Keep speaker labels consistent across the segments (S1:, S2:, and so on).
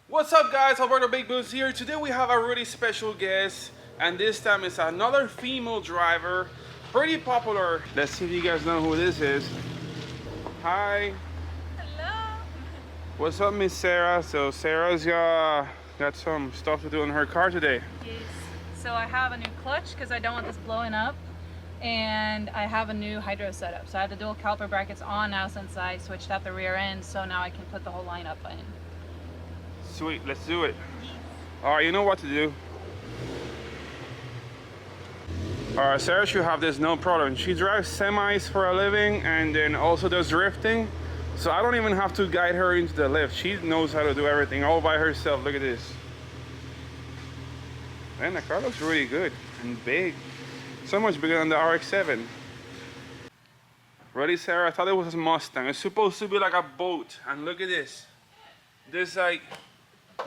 S1: What's up guys, Alberto Big Boost here. Today we have a really special guest, and this time it's another female driver, pretty popular. Let's see if you guys know who this is. Hi.
S2: Hello.
S1: What's up, Miss Sarah? So Sarah's got some stuff to do in her car today.
S2: Yes. So I have a new clutch because I don't want this blowing up, and I have a new hydro setup. So I have the dual caliper brackets on now since I switched out the rear end, so now I can put the whole lineup in.
S1: Sweet, let's do it. All right, you know what to do. All right, Sarah should have this no problem. She drives semis for a living and then also does drifting. So I don't even have to guide her into the lift. She knows how to do everything all by herself. Look at this. Man, the car looks really good and big. So much bigger than the RX-7. Ready, Sarah? I thought it was a Mustang. It's supposed to be like a boat. And look at this. There's like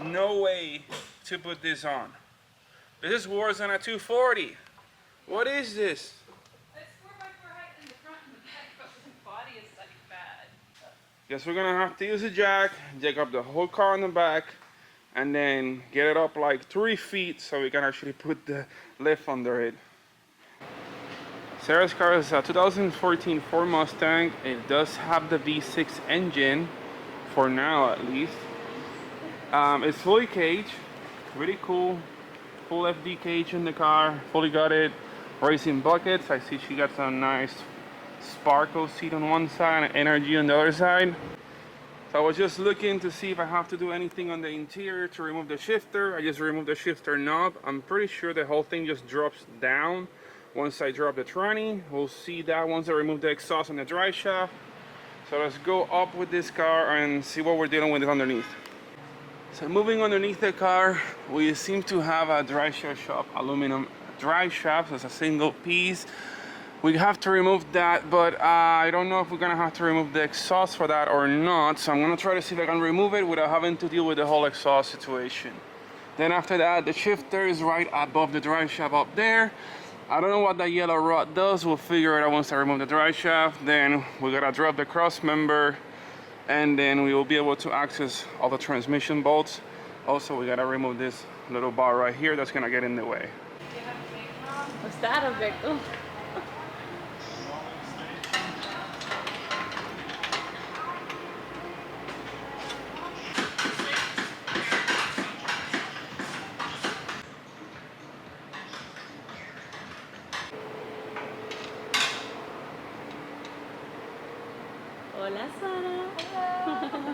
S1: no way to put this on. This is worse than a 240. What is this?
S2: It's 4x4 height in the front and the back, but the body is like bad.
S1: Guess we're gonna have to use a jack, jack up the whole car in the back, and then get it up like 3 feet so we can actually put the lift under it. Sarah's car is a 2014 Ford Mustang. It does have the V6 engine, for now at least. It's fully caged, really cool. Full FD cage in the car, fully gutted. Racing buckets. I see she got some nice sparkle seat on one side and energy on the other side. So I was just looking to see if I have to do anything on the interior to remove the shifter. I just removed the shifter knob. I'm pretty sure the whole thing just drops down once I drop the tranny. We'll see that once I remove the exhaust and the drive shaft. So let's go up with this car and see what we're dealing with underneath. So moving underneath the car, we seem to have a drive shaft shop aluminum drive shaft. So it's a single piece. We have to remove that, but I don't know if we're gonna have to remove the exhaust for that or not. So I'm gonna try to see if I can remove it without having to deal with the whole exhaust situation. Then after that, the shifter is right above the drive shaft up there. I don't know what that yellow rod does. We'll figure it out once I remove the drive shaft. Then we gotta drop the cross member, and then we will be able to access all the transmission bolts. Also, we gotta remove this little bar right here that's gonna get in the way.
S2: What's that, Alberto? Hola, Sara. Hello.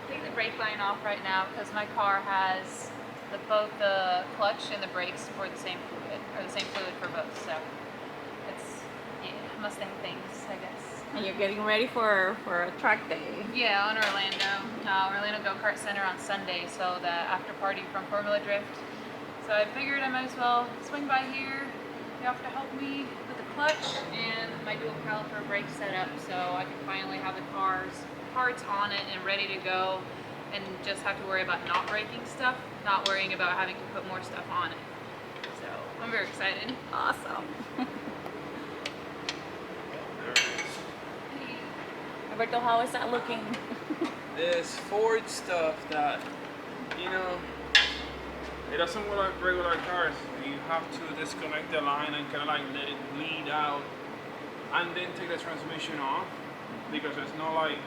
S2: Take the brake line off right now because my car has both the clutch and the brakes for the same fluid, or the same fluid for both. So it's, yeah, Mustang things, I guess.
S3: And you're getting ready for a track day.
S2: Yeah, on Orlando Go-Kart Center on Sunday, so the after party from Formula Drift. So I figured I might as well swing by here. You have to help me with the clutch and my dual caliper brake setup, so I can finally have the car's parts on it and ready to go, and just have to worry about not breaking stuff, not worrying about having to put more stuff on it. So I'm very excited.
S3: Awesome. Alberto, how is that looking?
S1: This Ford stuff that, you know, it doesn't work like regular cars. You have to disconnect the line and kind of like let it bleed out and then take the transmission off, because there's no like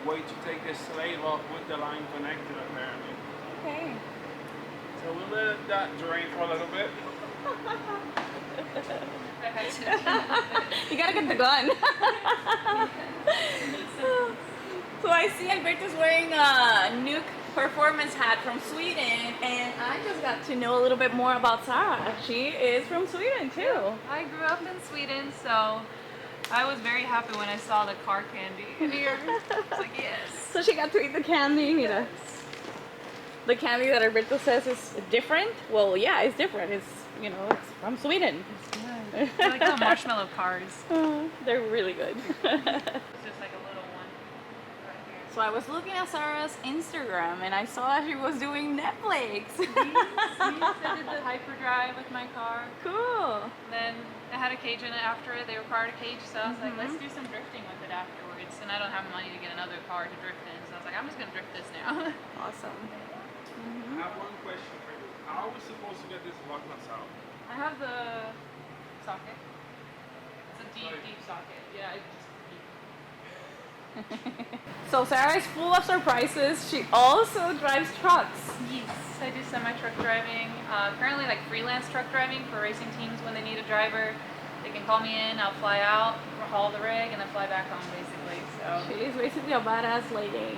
S1: way to take the slave off with the line connected apparently.
S3: Okay.
S1: So we'll let that drain for a little bit.
S3: You gotta get the gun. So I see Alberto's wearing a Nuke performance hat from Sweden, and I just got to know a little bit more about Sara. She is from Sweden too.
S2: I grew up in Sweden, so I was very happy when I saw the car candy here. It's like, yes.
S3: So she got to eat the candy. Mira. The candy that Alberto says is different. Well, yeah, it's different. It's, you know, it's from Sweden.
S2: I like the marshmallow cars.
S3: They're really good.
S2: It's just like a little one right here.
S3: So I was looking at Sara's Instagram and I saw that she was doing Netflix.
S2: I did the hyperdrive with my car.
S3: Cool.
S2: Then I had a cage in it after it. They required a cage, so I was like, let's do some drifting with it afterwards. And I don't have money to get another car to drift in, so I was like, I'm just gonna drift this now.
S1: this lock nuts out.
S2: I have the socket. It's a deep socket. Yeah, it's deep.
S3: So Sarah is full of surprises. She also drives trucks.
S2: Yes, I do semi-truck driving. Currently like freelance truck driving for racing teams when they need a driver. They can call me in, I'll fly out, haul the rig, and then fly back home basically. So
S3: She is basically a badass lady.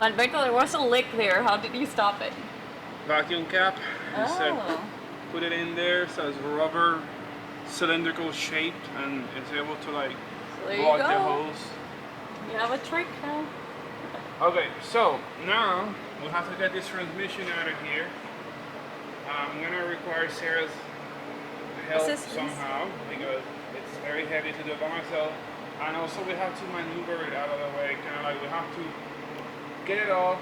S3: Alberto, there was a leak there. How did you stop it?
S1: Vacuum cap. Just
S3: Oh.
S1: put it in there so it's rubber, cylindrical shaped, and it's able to like
S3: So there you
S1: block the
S3: go.
S1: holes.
S3: You have a trick now.
S1: Okay, so now we have to get this transmission out of here. I'm gonna require Sarah's help
S3: Assistance.
S1: somehow because it's very heavy to do it by myself. And also we have to maneuver it out of the way, kind of like we have to get it off.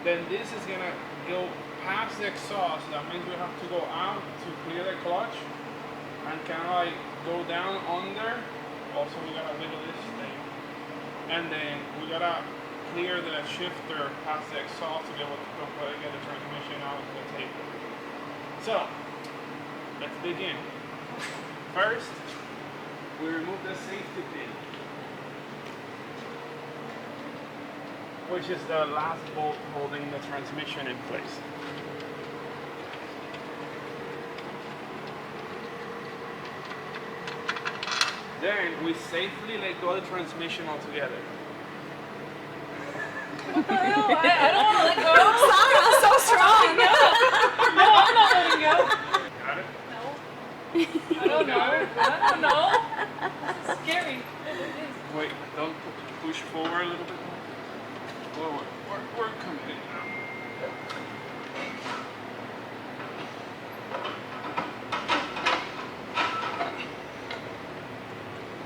S1: Then this is gonna go past the exhaust. That means we have to go out to clear the clutch and kind of like go down under. Also we gotta wiggle this thing. And then we gotta clear the shifter past the exhaust to be able to properly get the transmission out of the table. So, let's begin. First, we remove the safety pin, which is the last bolt holding the transmission in place. Then we safely let go of the transmission altogether.
S2: what the hell? I don't want to let go.
S3: Sarah, so strong.
S2: No, I'm not letting go.
S1: Got it?
S2: No. I don't know. I don't know. This is scary.
S1: Wait, don't push forward a little bit more. Forward. We're committed now.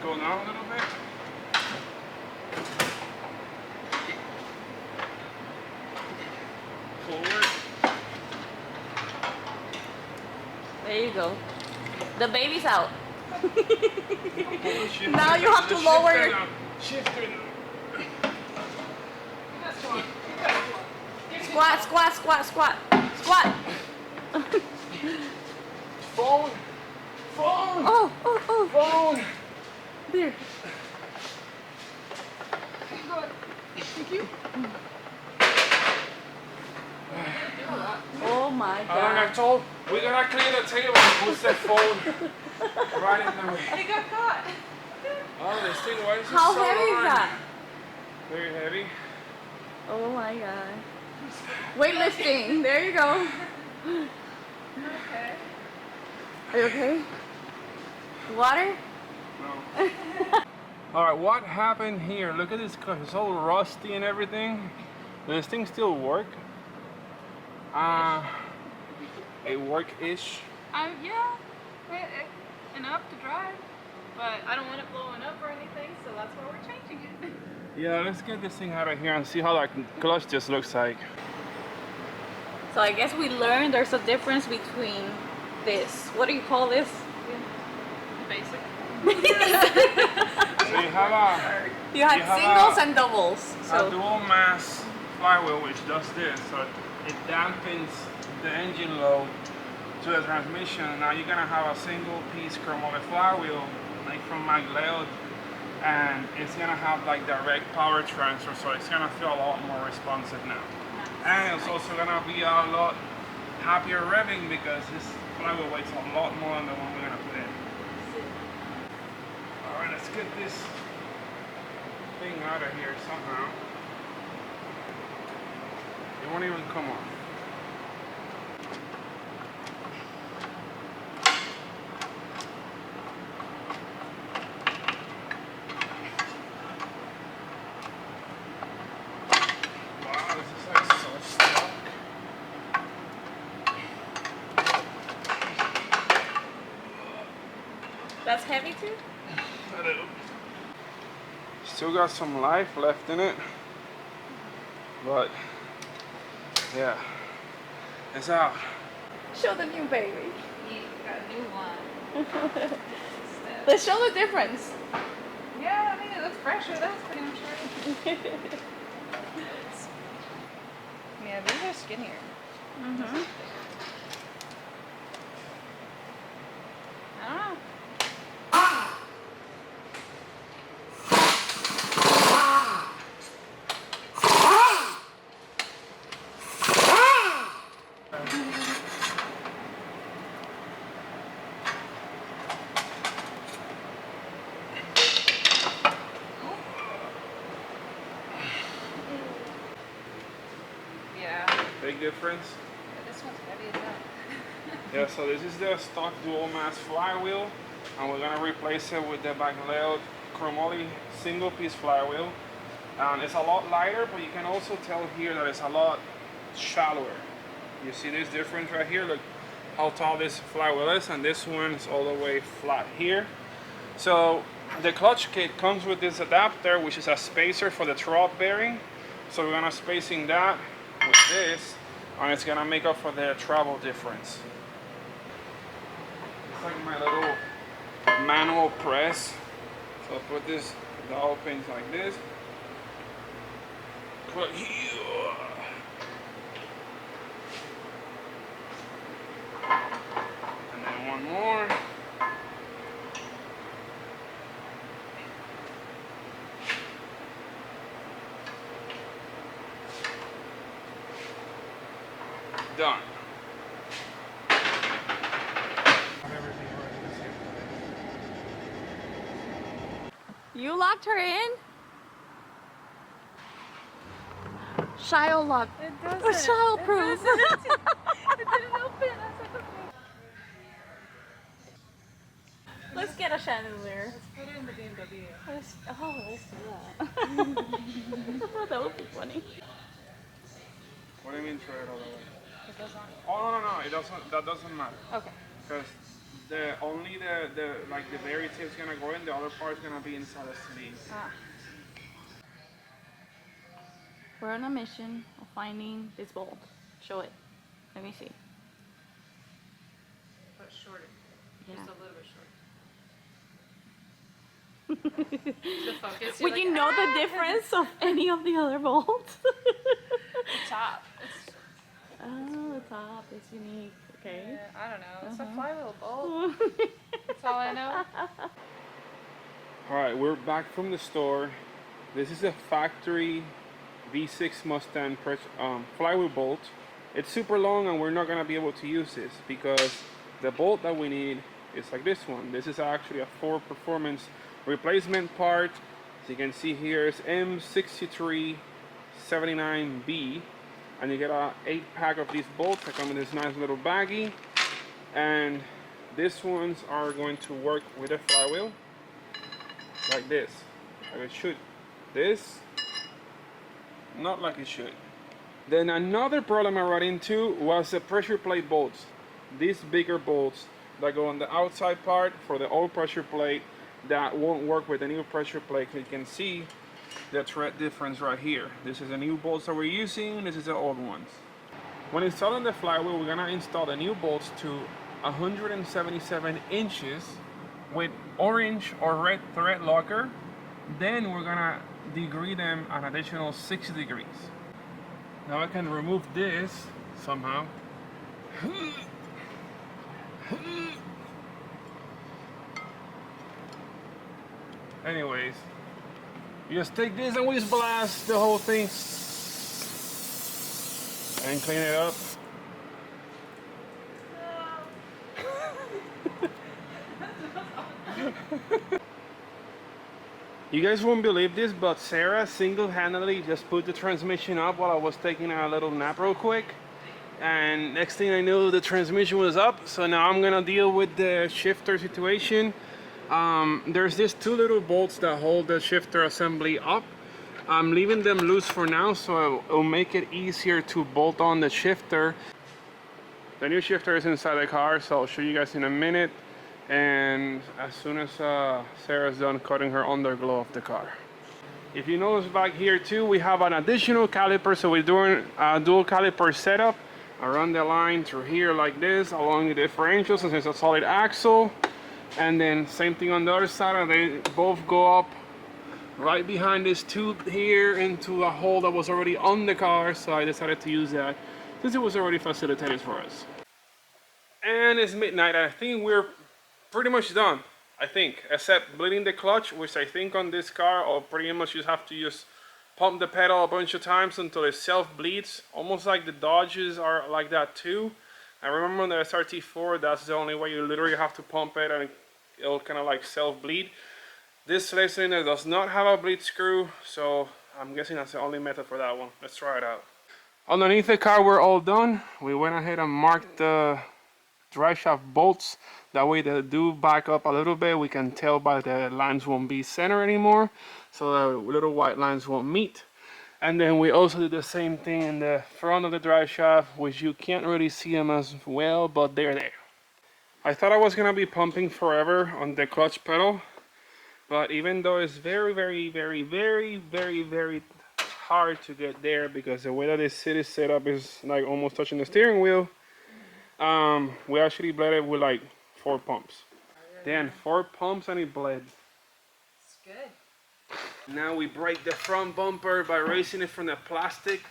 S1: Go down a little bit. Forward.
S3: There you go. The baby's out.
S1: Shift
S3: Now
S1: it
S3: you have to
S1: down.
S3: lower
S1: Shift it
S3: your-
S1: down. Shift it down.
S3: Squat, squat, squat, squat. Squat.
S1: Phone. Phone.
S3: Oh, oh, oh.
S1: Phone.
S3: There.
S2: Thank you.
S3: Oh my
S1: Like I
S3: god.
S1: told, we gotta clean the table and push that phone right in the way.
S2: It got caught.
S1: Oh, this thing, why is it
S3: How
S1: so
S3: heavy is
S1: hard?
S3: that?
S1: Very heavy.
S3: Oh my god. Weightlifting. There you go.
S2: Okay.
S3: Are you okay? Water?
S1: No. Alright, what happened here? Look at this car. It's all rusty and everything. Does this thing still work? It work-ish.
S2: Yeah, enough to drive, but I don't want it blowing up or anything, so that's why we're changing it.
S1: Yeah, let's get this thing out of here and see how that clutch just looks like.
S3: So I guess we learned there's a difference between this. What do you call this?
S2: Basic.
S1: So you have
S3: You had
S1: You have
S3: singles
S1: a-
S3: and doubles.
S1: a
S3: So
S1: dual mass flywheel which does this, so it dampens the engine load to the transmission. Now you're gonna have a single piece chromoly flywheel like from Magleo, and it's gonna have like direct power transfer, so it's gonna feel a lot more responsive now. And it's also gonna be a lot happier revving because this flywheel weighs a lot more than the one we're gonna put in. Alright, let's get this thing out of here somehow. It won't even come off. Wow, this is like so stuck.
S3: that's heavy too?
S1: A little. Still got some life left in it. But yeah, it's out.
S3: Show the new baby.
S2: Yeah, got a new one.
S3: Let's show the difference.
S2: Yeah, I mean it looks fresher. That's pretty much right. Yeah, these are skinnier.
S3: Mm-hmm.
S1: Big difference.
S2: Yeah, this one's heavy as hell.
S1: Yeah, so this is the stock dual mass flywheel, and we're gonna replace it with the back-layout Chromoly single piece flywheel. And it's a lot lighter, but you can also tell here that it's a lot shallower. You see this difference right here? Look how tall this flywheel is, and this one is all the way flat here. So the clutch kit comes with this adapter, which is a spacer for the throb bearing. So we're gonna spacing that with this, and it's gonna make up for the travel difference. It's like my little manual press. So I'll put this dowel pins like this. Put here. And then one more. Done.
S3: You locked her in? Child lock.
S2: It doesn't.
S3: Shadowproof.
S2: It didn't open. I was like, okay.
S3: Let's get a chandelier.
S2: Let's put it in the BMW.
S3: Let's do that. That would be funny.
S1: What do you mean try it all the way?
S2: It doesn't.
S1: Oh no, it doesn't. That doesn't matter.
S2: Okay.
S1: Because only the like the very tip's gonna go in. The other part's gonna be inside the sleeve.
S2: Ah.
S3: We're on a mission of finding this bolt. Show it. Let me see.
S2: But shorter.
S3: Yeah.
S2: Just a little bit short. The focus.
S3: Would you know the difference of any of the other bolts?
S2: The top. It's,
S3: Oh, the top is unique. Okay.
S2: yeah, I don't know. It's a flywheel bolt. That's all I know.
S1: Alright, we're back from the store. This is a factory V6 Mustang flywheel bolt. It's super long and we're not going to be able to use this because the bolt that we need is like this one. This is actually a Ford Performance replacement part. As you can see here is M6379B, and you get a 8-pack of these bolts that come in this nice little baggie. And these ones are going to work with a flywheel like this, like it should. This, not like it should. Then another problem I ran into was the pressure plate bolts. These bigger bolts that go on the outside part for the old pressure plate that won't work with the new pressure plate. You can see the thread difference right here. This is the new bolts that we're using, this is the old ones. When installing the flywheel, we're gonna install the new bolts to 177 inches with orange or red thread locker. Then we're gonna degree them an additional 6 degrees. Now I can remove this somehow. Anyways, you just take this and we just blast the whole thing and clean it up. You guys won't believe this, but Sarah single-handedly just put the transmission up while I was taking a little nap real quick. And next thing I knew, the transmission was up. So now I'm gonna deal with the shifter situation. There's these 2 little bolts that hold the shifter assembly up. I'm leaving them loose for now, so it'll make it easier to bolt on the shifter. The new shifter is inside the car, so I'll show you guys in a minute. And as soon as Sarah's done cutting her underglow of the car. If you notice back here too, we have an additional caliper, so we're doing a dual caliper setup. I run the line through here like this along the differential since it's a solid axle. And then same thing on the other side, and they both go up right behind this tube here into a hole that was already on the car, so I decided to use that since it was already facilitated for us. And it's midnight. I think we're pretty much done, I think, except bleeding the clutch, which I think on this car I'll pretty much just have to just pump the pedal a bunch of times until it self-bleeds, almost like the Dodges are like that too. I remember on the SRT4, that's the only way. You literally have to pump it and it'll kind of like self-bleed. This slave cylinder does not have a bleed screw, so I'm guessing that's the only method for that one. Let's try it out. Underneath the car, we're all done. We went ahead and marked the drive shaft bolts. That way they do back up a little bit. We can tell by the lines won't be center anymore. So the little white lines won't meet. And then we also did the same thing in the front of the drive shaft, which you can't really see them as well, but they're there. I thought I was gonna be pumping forever on the clutch pedal, but even though it's very hard to get there because the way that this seat is set up is like almost touching the steering wheel, we actually bled it with like 4 pumps. Then 4 pumps and it bled.
S2: It's good.
S1: Now we break the front bumper by raising it from the plastic.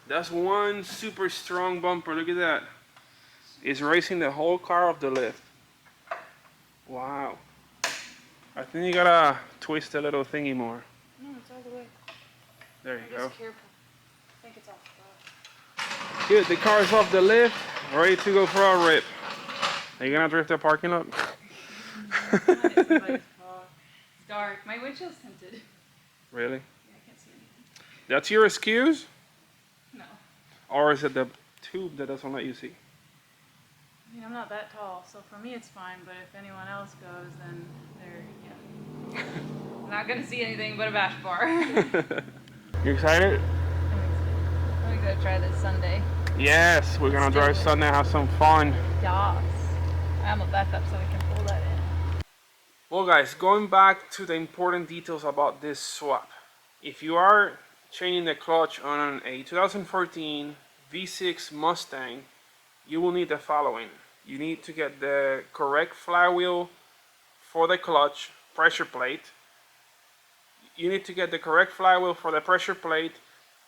S1: That's one super strong bumper. Look at that. It's raising the whole car off the lift. Wow. I think you gotta twist the little thingy more.
S2: No, it's all the way.
S1: There you go.
S2: Just careful. I think it's off.
S1: Good, the car is off the lift, ready to go for a rip. Are you gonna drift the parking lot?
S2: It's dark. My windshield's tinted.
S1: Really?
S2: Yeah, I can't see anything.
S1: That's your excuse?
S2: No.
S1: Or is it the tube that doesn't let you see?
S2: I mean, I'm not that tall, so for me it's fine, but if anyone else goes, then they're, yeah. I'm not gonna see anything but a bash bar.
S1: You excited?
S2: I'm gonna go try this Sunday.
S1: Yes, we're gonna drive Sunday and have some fun.
S2: Yas. I'm gonna back up so we can pull that in.
S1: Well guys, going back to the important details about this swap. If you are changing the clutch on a 2014 V6 Mustang, you will need the following. You need to get the correct flywheel for the clutch pressure plate. You need to get the correct flywheel for the pressure plate.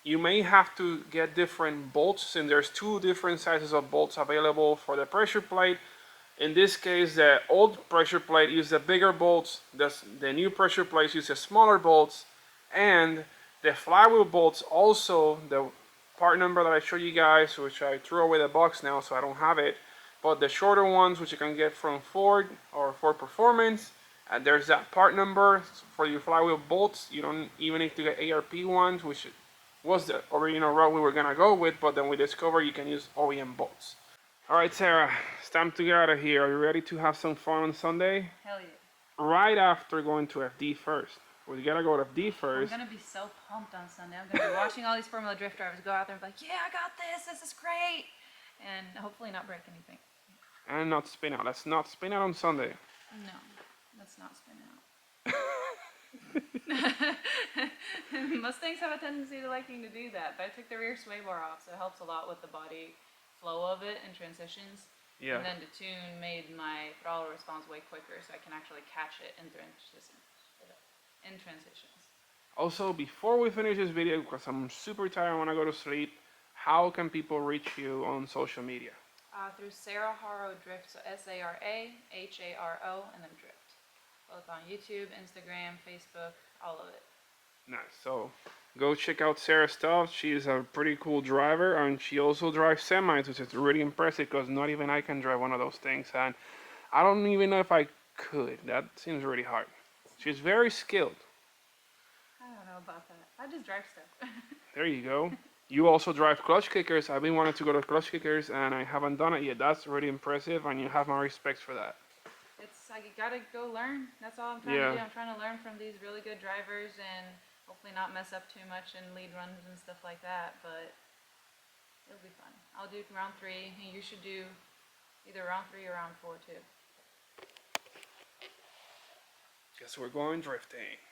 S1: You may have to get different bolts, since there's 2 different sizes of bolts available for the pressure plate. In this case, the old pressure plate used the bigger bolts, the new pressure plates use the smaller bolts, and the flywheel bolts also, the part number that I showed you guys, which I threw away the box now so I don't have it, but the shorter ones, which you can get from Ford or Ford Performance, and there's that part number for your flywheel bolts. You don't even need to get ARP ones, which was the original route we were gonna go with, but then we discovered you can use OEM bolts. Alright Sarah, it's time to get out of here. Are you ready to have some fun on Sunday?
S2: Hell yeah.
S1: Right after going to FD first. We gotta go to FD first.
S2: I'm gonna be so pumped on Sunday. I'm gonna be watching all these Formula Drift drivers go out there and be like, yeah, I got this, this is great. And hopefully not break anything.
S1: And not spin out. Let's not spin out on Sunday.
S2: No, let's not spin out. Mustangs have a tendency to liking to do that, but I took the rear sway bar off, so it helps a lot with the body flow of it and transitions.
S1: Yeah.
S2: And then to tune made my throttle response way quicker, so I can actually catch it in transitions.
S1: Also, before we finish this video, because I'm super tired, I want to go to sleep, how can people reach you on social media?
S2: Through Sara Haro Drift, so SARAHARO and then Drift. Both on YouTube, Instagram, Facebook, all of it.
S1: Nice. So go check out Sarah's stuff. She's a pretty cool driver, and she also drives semis, which is really impressive because not even I can drive one of those things, and I don't even know if I could. That seems really hard. She's very skilled.
S2: I don't know about that. I just drive stuff.
S1: There you go. You also drive clutch kickers. I've been wanting to go to clutch kickers, and I haven't done it yet. That's really impressive, and you have my respects for that.
S2: It's like you gotta go learn. That's all I'm trying to do. I'm trying to learn from these really good drivers and hopefully not mess up too much in lead runs and stuff like that, but it'll be fun. I'll do round 3, and you should do either round 3 or round 4 too.
S1: Guess we're going drifting.